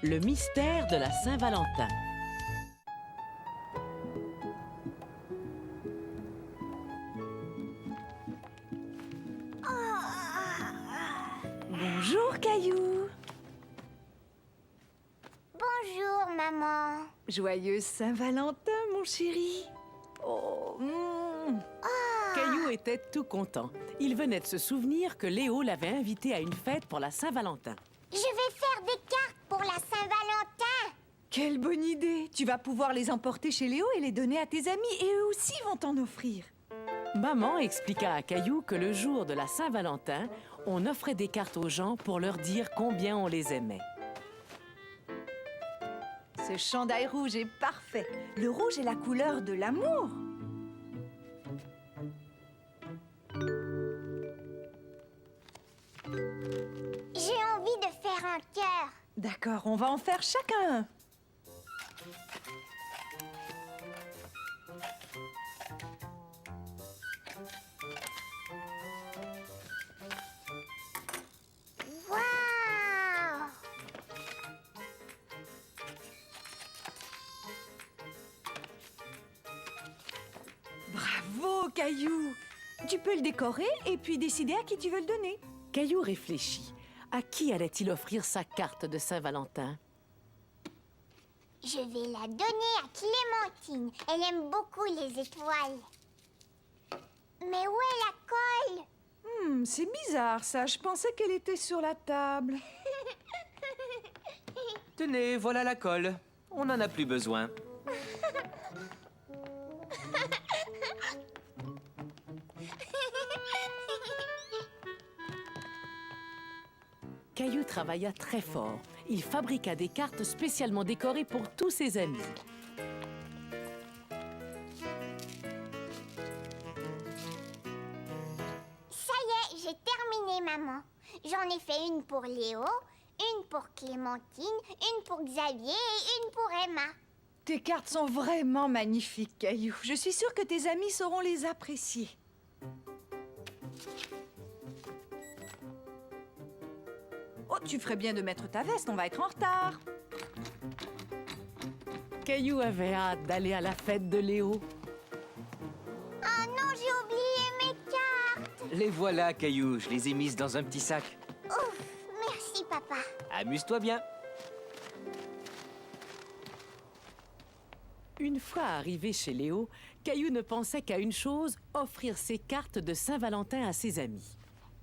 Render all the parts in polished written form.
Le mystère de la Saint-Valentin. Bonjour, Caillou. Bonjour, maman. Joyeuse Saint-Valentin, mon chéri. Oh, Caillou était tout content. Il venait de se souvenir que Léo l'avait invité à une fête pour la Saint-Valentin. Je vais faire des cartes pour la Saint-Valentin. quelle bonne idée. Tu vas pouvoir les emporter chez Léo et les donner à tes amis. Et eux aussi vont t'en offrir. Maman expliqua à Caillou que le jour de la Saint-Valentin, on offrait des cartes aux gens pour leur dire combien on les aimait. Ce chandail rouge est parfait. Le rouge est la couleur de l'amour. J'ai envie de faire un cœur. D'accord, on va en faire chacun un. Waouh! Bravo, Caillou. Tu peux le décorer et puis décider à qui tu veux le donner. Caillou réfléchit. À qui allait-il offrir sa carte de Saint-Valentin? Je vais la donner à Clémentine. Elle aime beaucoup les étoiles. Mais où est la colle? C'est bizarre ça. Je pensais qu'elle était sur la table. Tenez, voilà la colle. On n'en a plus besoin. Caillou travailla très fort. Il fabriqua des cartes spécialement décorées pour tous ses amis. Ça y est, j'ai terminé, maman. J'en ai fait une pour Léo, une pour Clémentine, une pour Xavier et une pour Emma. Tes cartes sont vraiment magnifiques, Caillou. Je suis sûre que tes amis sauront les apprécier. Oh, tu ferais bien de mettre ta veste, on va être en retard. Caillou avait hâte d'aller à la fête de Léo. Oh non, j'ai oublié mes cartes. Les voilà, Caillou. Je les ai mises dans un petit sac. Ouf, merci, papa. Amuse-toi bien. Une fois arrivé chez Léo, Caillou ne pensait qu'à une chose, offrir ses cartes de Saint-Valentin à ses amis.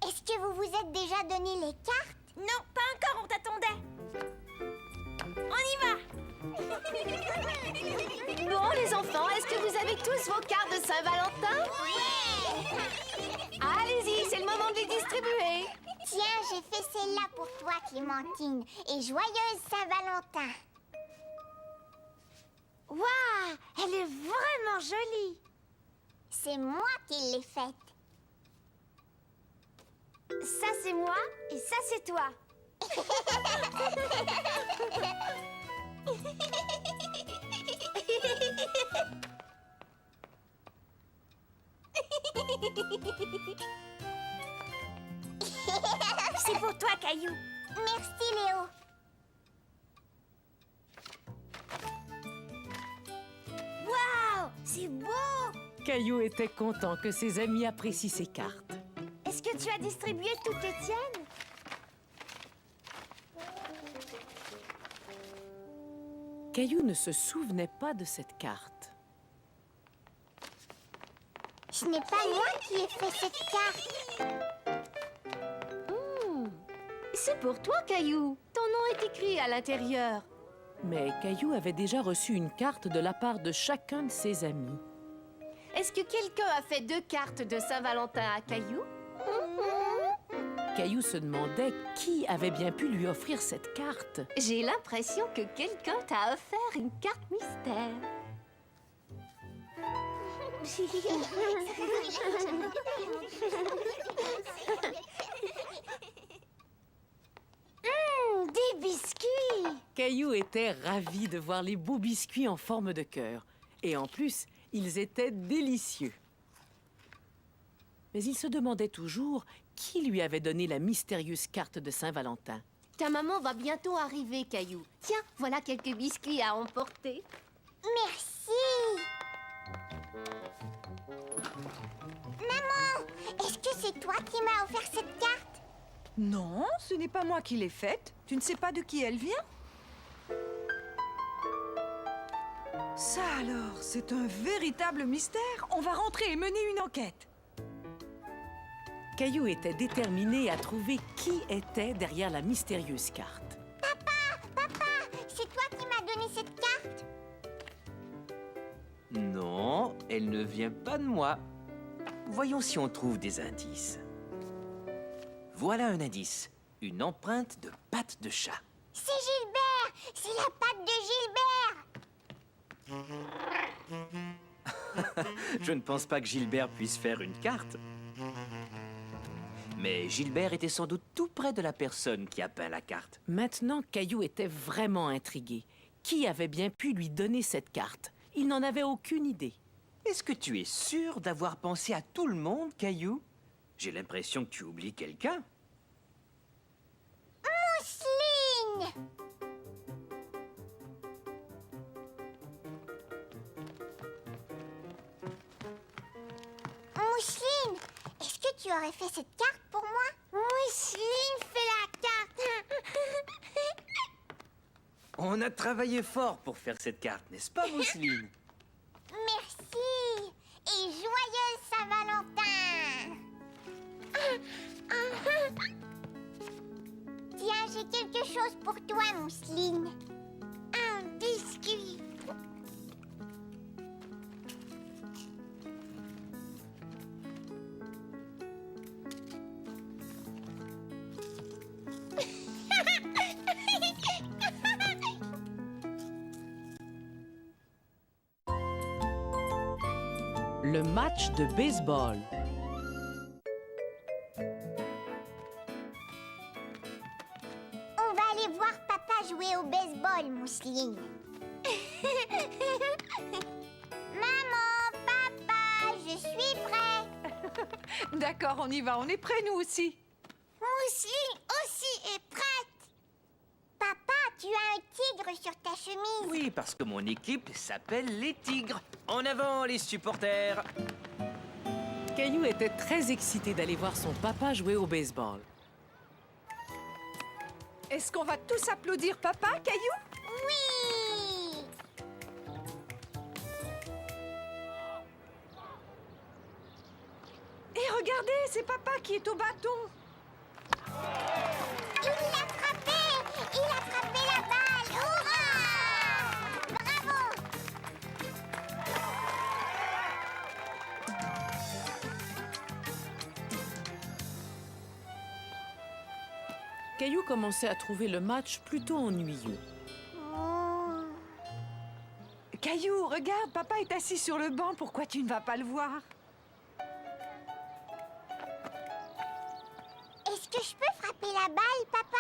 Est-ce que vous vous êtes déjà donné les cartes? Non, pas encore, on t'attendait. On y va. Bon, les enfants, est-ce que vous avez tous vos cartes de Saint-Valentin? Oui! Allez-y, c'est le moment de les distribuer. Tiens, j'ai fait celle-là pour toi, Clémentine. Et joyeuse Saint-Valentin. Waouh, elle est vraiment jolie. C'est moi qui l'ai faite. Ça, c'est moi et ça, c'est toi. C'est pour toi, Caillou. Merci, Léo. Waouh, c'est beau. Caillou était content que ses amis apprécient ses cartes. Est-ce que tu as distribué toutes les tiennes? Caillou ne se souvenait pas de cette carte. Ce n'est pas moi qui ai fait cette carte. C'est pour toi, Caillou. Ton nom est écrit à l'intérieur. Mais Caillou avait déjà reçu une carte de la part de chacun de ses amis. Est-ce que quelqu'un a fait 2 cartes de Saint-Valentin à Caillou? Caillou se demandait qui avait bien pu lui offrir cette carte. J'ai l'impression que quelqu'un t'a offert une carte mystère. Des biscuits. Caillou était ravi de voir les beaux biscuits en forme de cœur. Et en plus, ils étaient délicieux. Mais il se demandait toujours qui lui avait donné la mystérieuse carte de Saint-Valentin. Ta maman va bientôt arriver, Caillou. Tiens, voilà quelques biscuits à emporter. Merci. Maman, est-ce que c'est toi qui m'as offert cette carte? Non, ce n'est pas moi qui l'ai faite. Tu ne sais pas de qui elle vient? Ça alors, c'est un véritable mystère. On va rentrer et mener une enquête. Caillou était déterminé à trouver qui était derrière la mystérieuse carte. Papa, c'est toi qui m'as donné cette carte? Non, elle ne vient pas de moi. Voyons si on trouve des indices. Voilà un indice. Une empreinte de patte de chat. C'est Gilbert! C'est la patte de Gilbert! Je ne pense pas que Gilbert puisse faire une carte. Mais Gilbert était sans doute tout près de la personne qui a peint la carte. Maintenant, Caillou était vraiment intrigué. Qui avait bien pu lui donner cette carte? Il n'en avait aucune idée. Est-ce que tu es sûr d'avoir pensé à tout le monde, Caillou? J'ai l'impression que tu oublies quelqu'un. Mousseline! Mousseline, est-ce que tu aurais fait cette carte pour moi? Mousseline fait la carte! On a travaillé fort pour faire cette carte, n'est-ce pas, Mousseline? Merci! Et joyeuse Saint-Valentin! Tiens, j'ai quelque chose pour toi, Mousseline. Un biscuit. Le match de baseball. On va aller voir papa jouer au baseball, Mousseline. Maman, papa, je suis prêt. D'accord, on y va. On est prêts, nous aussi. Mousseline aussi est prête. Papa, tu as un tigre sur ta chemise. Oui, parce que mon équipe s'appelle les Tigres. En avant, les supporters! Caillou était très excité d'aller voir son papa jouer au baseball. Est-ce qu'on va tous applaudir papa, Caillou? Oui. Et regardez, c'est papa qui est au bâton. Il l'a frappé. Il a frappé la balle. Hurrah! Bravo. Caillou commençait à trouver le match plutôt ennuyeux. Oh. Caillou, regarde, papa est assis sur le banc. Pourquoi tu ne vas pas le voir? Est-ce que je peux frapper la balle, papa?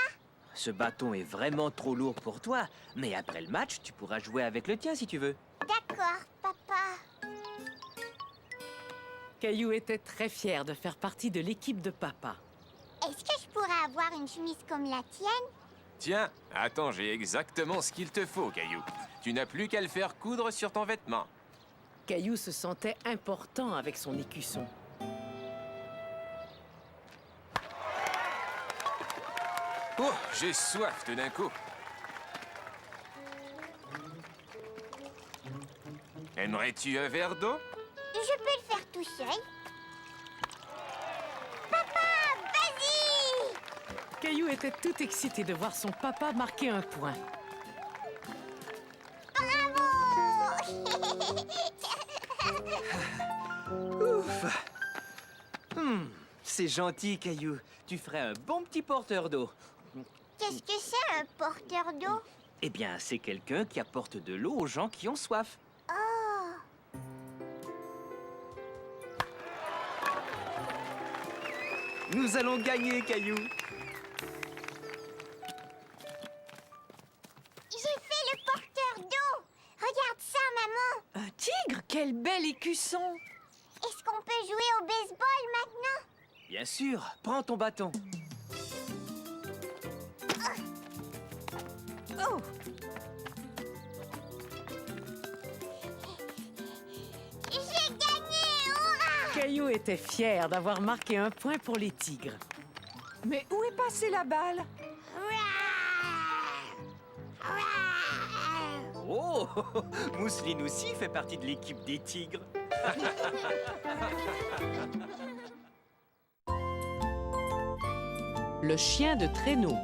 Ce bâton est vraiment trop lourd pour toi, mais après le match, tu pourras jouer avec le tien si tu veux. D'accord, papa. Caillou était très fier de faire partie de l'équipe de papa. Est-ce que je pourrais avoir une chemise comme la tienne? Tiens, attends, j'ai exactement ce qu'il te faut, Caillou. Tu n'as plus qu'à le faire coudre sur ton vêtement. Caillou se sentait important avec son écusson. Oh, j'ai soif tout d'un coup. Aimerais-tu un verre d'eau? Je peux le faire tout seul. Papa, vas-y! Caillou était tout excité de voir son papa marquer un point. Bravo! Ouf! C'est gentil, Caillou. Tu ferais un bon petit porteur d'eau. Qu'est-ce que c'est un porteur d'eau? Eh bien, c'est quelqu'un qui apporte de l'eau aux gens qui ont soif. Oh! Nous allons gagner, Caillou. J'ai fait le porteur d'eau! Regarde ça, maman! Un tigre? Quel bel écusson! Est-ce qu'on peut jouer au baseball maintenant? Bien sûr, prends ton bâton. Oh, Oh, J'ai gagné, hurrah! Caillou était fier d'avoir marqué un point pour les tigres. mais où est passée la balle? Oh, Mousseline aussi fait partie de l'équipe des tigres. Le chien de traîneau.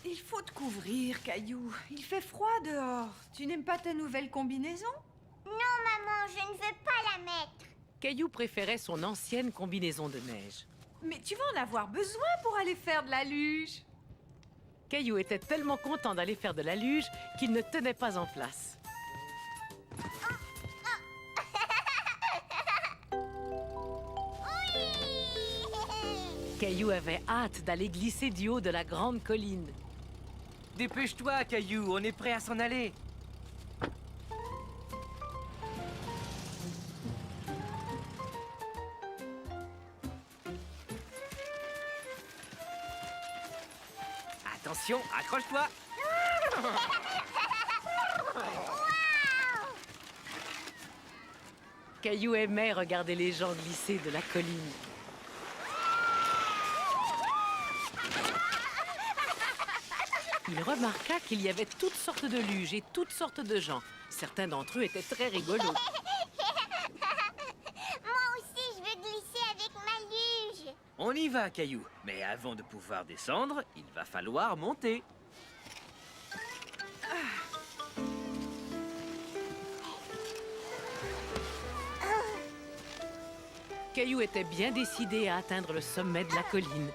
Il faut te couvrir, Caillou. Il fait froid dehors. Tu n'aimes pas ta nouvelle combinaison? Non, maman, je ne veux pas la mettre. Caillou préférait son ancienne combinaison de neige. Mais tu vas en avoir besoin pour aller faire de la luge. Caillou était tellement content d'aller faire de la luge qu'il ne tenait pas en place. Caillou avait hâte d'aller glisser du haut de la grande colline. Dépêche-toi, Caillou, on est prêt à s'en aller. Attention, accroche-toi. Caillou aimait regarder les gens glisser de la colline. Il remarqua qu'il y avait toutes sortes de luges et toutes sortes de gens. Certains d'entre eux étaient très rigolos. Moi aussi, je veux glisser avec ma luge. On y va, Caillou. Mais avant de pouvoir descendre, il va falloir monter. Caillou était bien décidé à atteindre le sommet de la colline.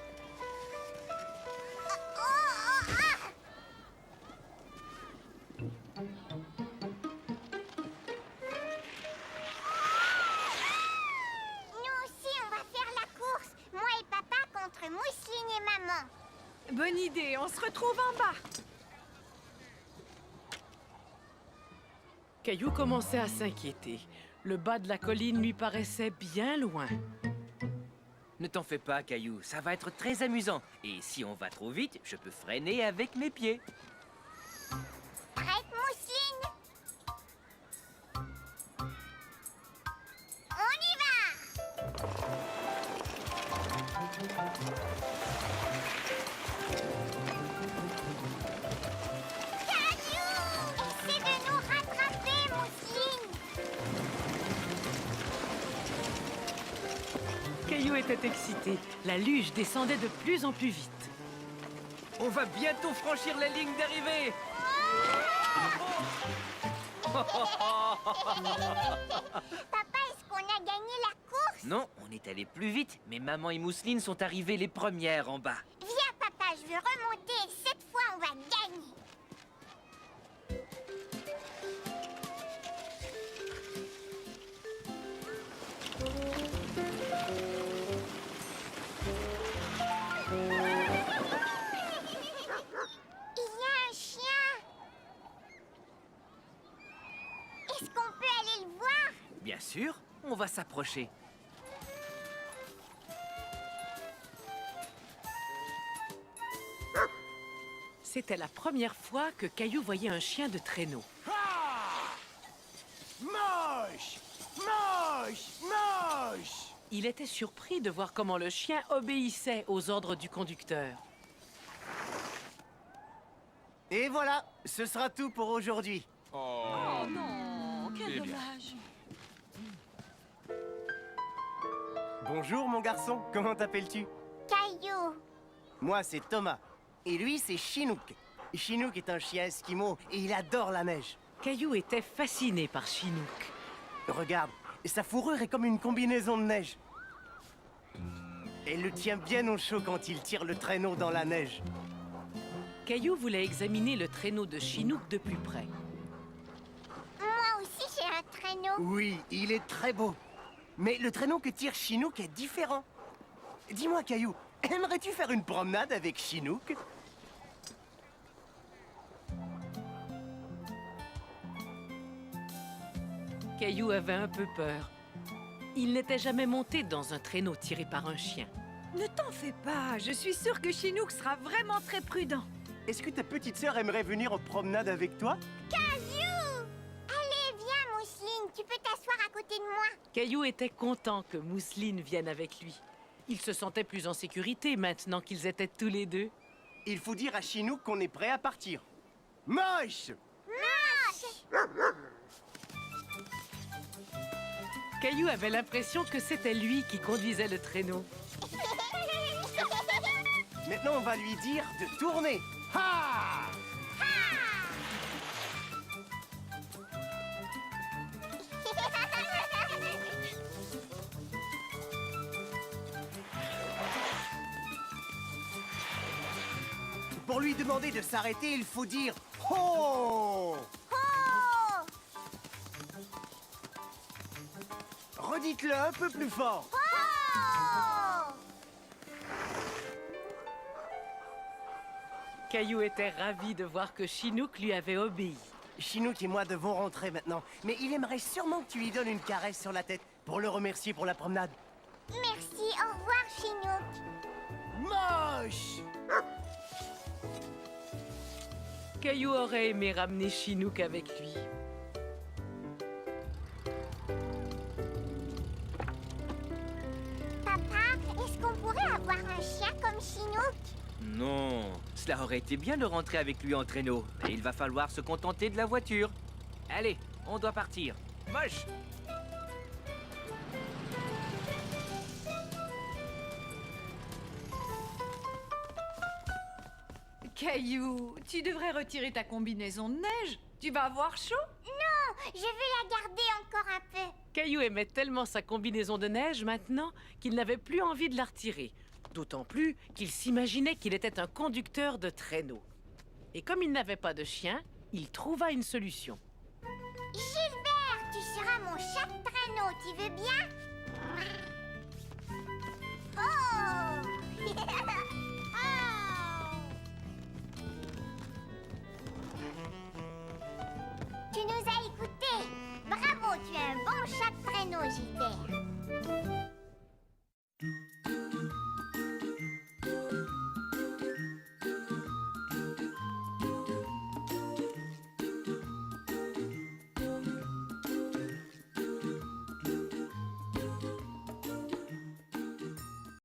Nous aussi, on va faire la course. Moi et papa contre Mousseline et maman. Bonne idée, on se retrouve en bas. Caillou commençait à s'inquiéter. Le bas de la colline lui paraissait bien loin. Ne t'en fais pas, Caillou, ça va être très amusant. Et si on va trop vite, je peux freiner avec mes pieds. Prête, Mousseline? On y va! Caillou! Essaie de nous rattraper, Mousseline! Caillou était excité. La luge descendait de plus en plus vite. On va bientôt franchir la ligne d'arrivée. Papa, est-ce qu'on a gagné la course? Non, on est allé plus vite, mais maman et Mousseline sont arrivées les premières en bas. Viens, papa, je veux remonter et cette fois, on va gagner. Il y a un chien. Est-ce qu'on peut aller le voir? Bien sûr, on va s'approcher. C'était la première fois que Caillou voyait un chien de traîneau. Moche! Moche! Moche! Il était surpris de voir comment le chien obéissait aux ordres du conducteur. Et voilà, ce sera tout pour aujourd'hui. Oh, non, quel Eh bien. dommage. Bonjour mon garçon, comment t'appelles-tu? Caillou. Moi c'est Thomas. Et lui c'est Chinook. Chinook est un chien esquimau et il adore la neige. Caillou était fasciné par Chinook. Regarde, sa fourrure est comme une combinaison de neige. Elle le tient bien au chaud quand il tire le traîneau dans la neige. Caillou voulait examiner le traîneau de Chinook de plus près. Moi aussi, j'ai un traîneau. Oui, il est très beau. Mais le traîneau que tire Chinook est différent. Dis-moi Caillou, aimerais-tu faire une promenade avec Chinook? Caillou avait un peu peur. Il n'était jamais monté dans un traîneau tiré par un chien. Ne t'en fais pas, je suis sûre que Chinook sera vraiment très prudent. Est-ce que ta petite sœur aimerait venir en promenade avec toi? Caillou! Allez, viens, Mousseline, tu peux t'asseoir à côté de moi. Caillou était content que Mousseline vienne avec lui. Il se sentait plus en sécurité maintenant qu'ils étaient tous les deux. Il faut dire à Chinook qu'on est prêt à partir. Moche! Caillou avait l'impression que c'était lui qui conduisait le traîneau. Maintenant, on va lui dire de tourner. Ha! Pour lui demander de s'arrêter, il faut dire ho! Oh! Redites-le un peu plus fort. Oh! Caillou était ravi de voir que Chinook lui avait obéi. Chinook et moi devons rentrer maintenant, mais il aimerait sûrement que tu lui donnes une caresse sur la tête pour le remercier pour la promenade. Merci, au revoir, Chinook. Moche! Caillou aurait aimé ramener Chinook avec lui. Papa, est-ce qu'on pourrait avoir un chien comme Chinook? Non, cela aurait été bien de rentrer avec lui en traîneau, mais il va falloir se contenter de la voiture. Allez, on doit partir. Moche! Caillou, tu devrais retirer ta combinaison de neige. Tu vas avoir chaud. Non, je veux la garder encore un peu. Caillou aimait tellement sa combinaison de neige maintenant qu'il n'avait plus envie de la retirer. D'autant plus qu'il s'imaginait qu'il était un conducteur de traîneau. Et comme il n'avait pas de chien, il trouva une solution. Gilbert, tu seras mon chat de traîneau, tu veux bien?